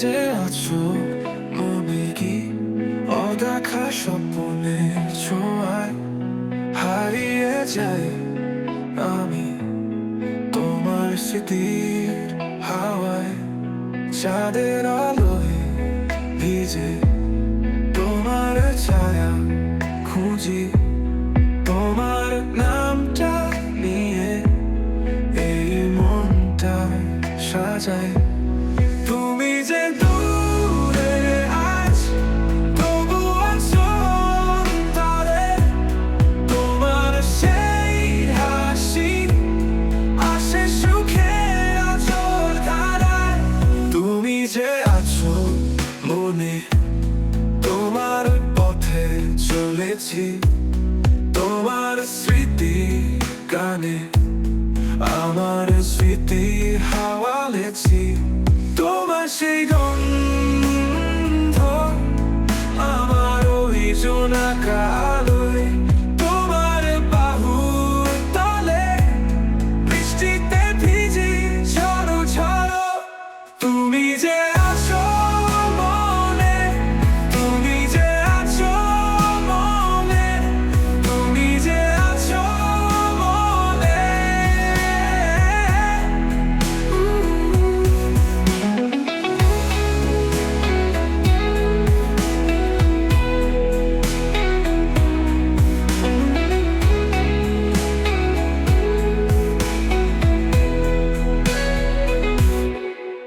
যে আছো মনে কি অদেখা স্বপ্নের ছোঁয়ায় হারিয়ে যাই আমি তোমার স্মৃতির হাওয়ায় চাঁদের আলোয় ভিজে তোমার ছায়া খুঁজি তোমার নামটা নিয়ে এই মনটা সাজায় তুমি যে দূরে আজ তবু আছো অন্তরে তোমার সেই হাসি আসে সুখে আঁচল ধারায় তুমি যে আছো মনে তোমার পথে চলেছি তোমার স্মৃতি গানে আমার স্মৃতি হাওয়ালেছি তোমার সেই গন্ধ আমার ওই জোনাকা আলোয় তোমার বাহুর তলে বৃষ্টিতে ভিজি ঝড়ো ঝড়ো তুমি যে আছো মনে তুমি যে আছো মনে তুমি যে আছো মনে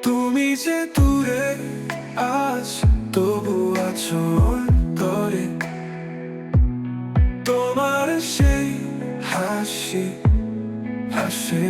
তুমি যে দূরে আজ তবু আছো অন্তরে তোমার সেই হাসি হাসে